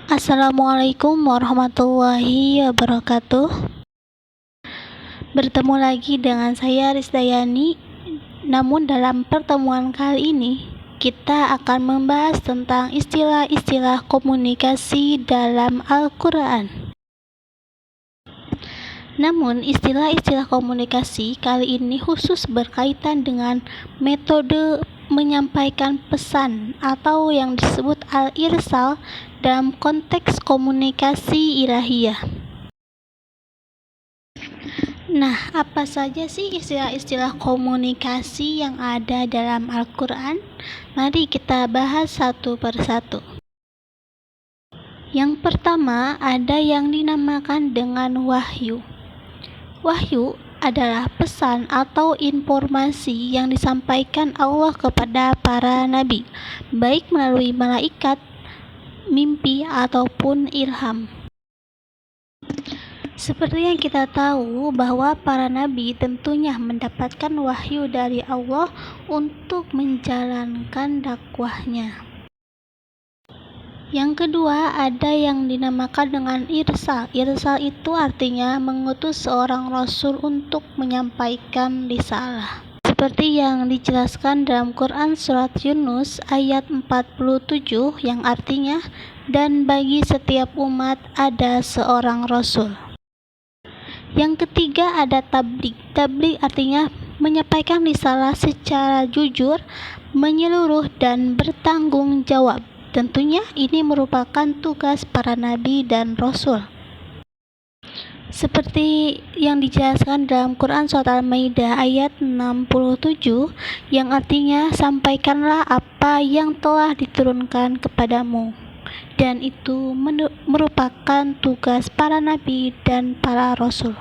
Assalamualaikum warahmatullahi wabarakatuh. Bertemu lagi dengan saya Risdayani. Namun dalam pertemuan kali ini kita akan membahas tentang istilah-istilah komunikasi dalam Al-Quran. Namun istilah-istilah komunikasi kali ini khusus berkaitan dengan metode menyampaikan pesan atau yang disebut al-irsal dalam konteks komunikasi ilahiyah. Nah, apa saja sih istilah-istilah komunikasi yang ada dalam Al-Quran? Mari kita bahas satu persatu. Yang pertama, ada yang dinamakan dengan wahyu. Wahyu adalah pesan atau informasi yang disampaikan Allah kepada para nabi, baik melalui malaikat, mimpi, ataupun ilham. Seperti yang kita tahu bahwa para nabi tentunya mendapatkan wahyu dari Allah untuk menjalankan dakwahnya. Yang kedua, ada yang dinamakan dengan irsal. Irsal itu artinya mengutus seorang rasul untuk menyampaikan risalah. Seperti yang dijelaskan dalam Quran surat Yunus ayat 47 yang artinya, dan bagi setiap umat ada seorang rasul. Yang ketiga ada tabligh. Tabligh artinya menyampaikan risalah secara jujur, menyeluruh, dan bertanggung jawab. Tentunya ini merupakan tugas para nabi dan rasul. Seperti yang dijelaskan dalam Quran surat Al-Maidah ayat 67 yang artinya, sampaikanlah apa yang telah diturunkan kepadamu. Dan itu merupakan tugas para nabi dan para rasul.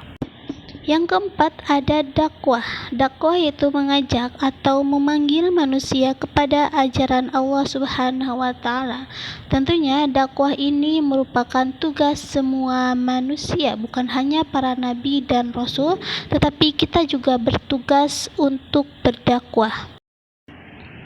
Yang keempat ada dakwah. Dakwah yaitu mengajak atau memanggil manusia kepada ajaran Allah Subhanahu wa Ta'ala. Tentunya dakwah ini merupakan tugas semua manusia, bukan hanya para nabi dan rasul, tetapi kita juga bertugas untuk berdakwah.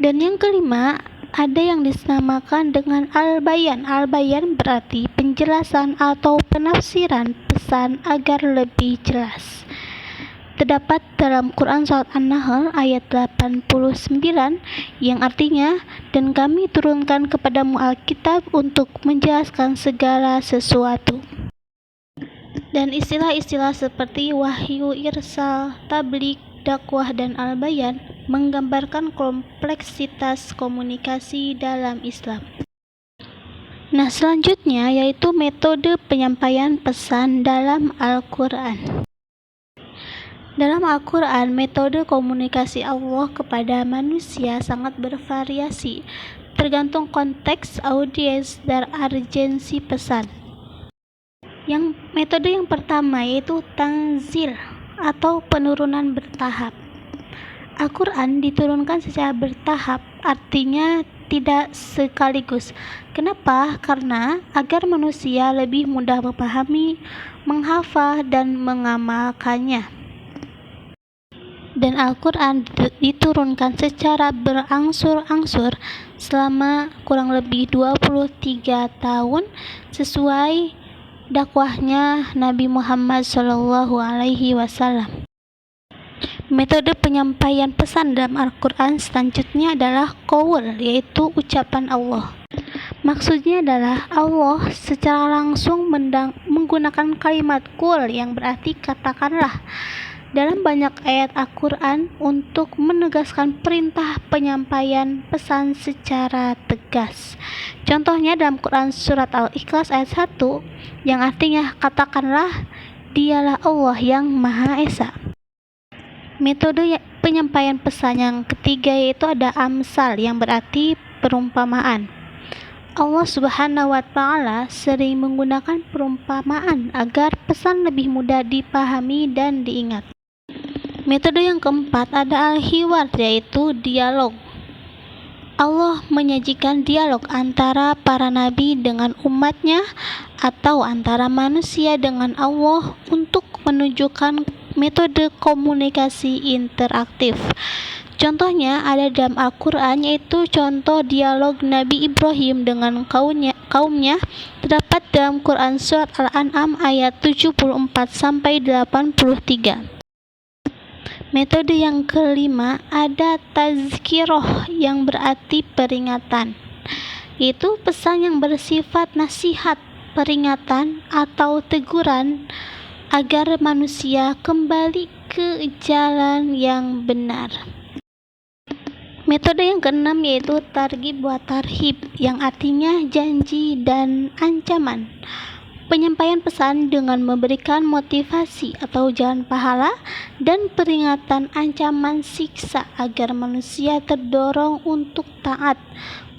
Dan yang kelima, ada yang dinamakan dengan al-bayan. Al-bayan berarti penjelasan atau penafsiran pesan agar lebih jelas. Terdapat dalam Quran surat An-Nahl ayat 89 yang artinya, dan kami turunkan kepadamu Alkitab untuk menjelaskan segala sesuatu. Dan istilah-istilah seperti wahyu, irsal, tabligh, dakwah, dan al-bayan menggambarkan kompleksitas komunikasi dalam Islam. Nah, selanjutnya yaitu metode penyampaian pesan dalam Al-Quran. Dalam Al-Quran, metode komunikasi Allah kepada manusia sangat bervariasi, tergantung konteks, audiens, dan urgensi pesan. Metode yang pertama yaitu tanzil atau penurunan bertahap. Al-Quran diturunkan secara bertahap, artinya tidak sekaligus. Kenapa? Karena agar manusia lebih mudah memahami, menghafal, dan mengamalkannya. Dan Al-Quran diturunkan secara berangsur-angsur selama kurang lebih 23 tahun sesuai dakwahnya Nabi Muhammad SAW. Metode penyampaian pesan dalam Al-Quran selanjutnya adalah qaul, yaitu ucapan Allah. Maksudnya adalah Allah secara langsung menggunakan kalimat qul yang berarti katakanlah dalam banyak ayat Al-Quran untuk menegaskan perintah penyampaian pesan secara tegas. Contohnya dalam Quran surat Al-Ikhlas ayat 1 yang artinya katakanlah dialah Allah yang Maha Esa. Metode penyampaian pesan yang ketiga yaitu ada amsal yang berarti perumpamaan. Allah Subhanahu wa Ta'ala sering menggunakan perumpamaan agar pesan lebih mudah dipahami dan diingat. Metode yang keempat ada al-hiwar, yaitu dialog. Allah menyajikan dialog antara para nabi dengan umatnya atau antara manusia dengan Allah untuk menunjukkan metode komunikasi interaktif. Contohnya ada dalam Al-Quran, yaitu contoh dialog Nabi Ibrahim dengan kaumnya terdapat dalam Quran Surat Al-An'am ayat 74-83. Metode yang kelima ada tazkiroh yang berarti peringatan, yaitu pesan yang bersifat nasihat, peringatan, atau teguran agar manusia kembali ke jalan yang benar. Metode yang keenam yaitu targhib wa tarhib yang artinya janji dan ancaman. Penyampaian pesan dengan memberikan motivasi atau jalan pahala dan peringatan ancaman siksa agar manusia terdorong untuk taat.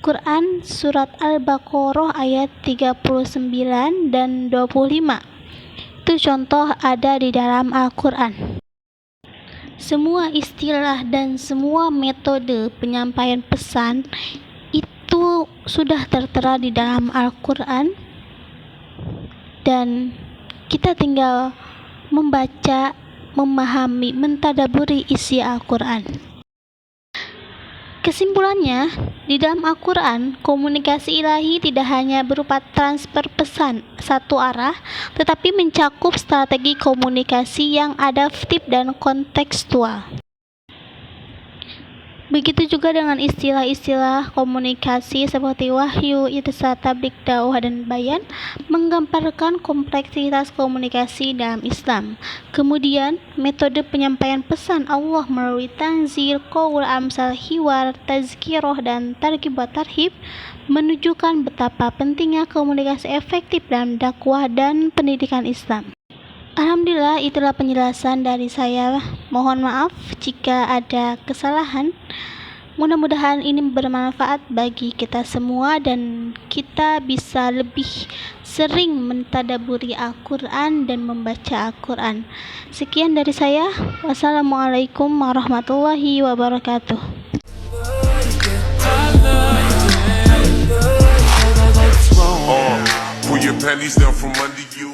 Quran Surat Al-Baqarah ayat 39 dan 25. Itu contoh ada di dalam Al-Quran. Semua istilah dan semua metode penyampaian pesan itu sudah tertera di dalam Al-Quran, dan kita tinggal membaca, memahami, mentadaburi isi Al-Quran. Kesimpulannya, di dalam Al-Quran, komunikasi ilahi tidak hanya berupa transfer pesan satu arah, tetapi mencakup strategi komunikasi yang adaptif dan kontekstual. Begitu juga dengan istilah-istilah komunikasi seperti wahyu, irsa, tabligh, dakwah, dan bayan, menggambarkan kompleksitas komunikasi dalam Islam. Kemudian, metode penyampaian pesan Allah melalui tanzil, qaul, amsal, hiwar, tazkiroh, dan targhib wa tarhib menunjukkan betapa pentingnya komunikasi efektif dalam dakwah dan pendidikan Islam. Alhamdulillah, itulah penjelasan dari saya. Mohon maaf jika ada kesalahan. Mudah-mudahan ini bermanfaat bagi kita semua dan kita bisa lebih sering mentadaburi Al-Quran dan membaca Al-Quran. Sekian dari saya. Wassalamualaikum warahmatullahi wabarakatuh. Pull your panties down from under you.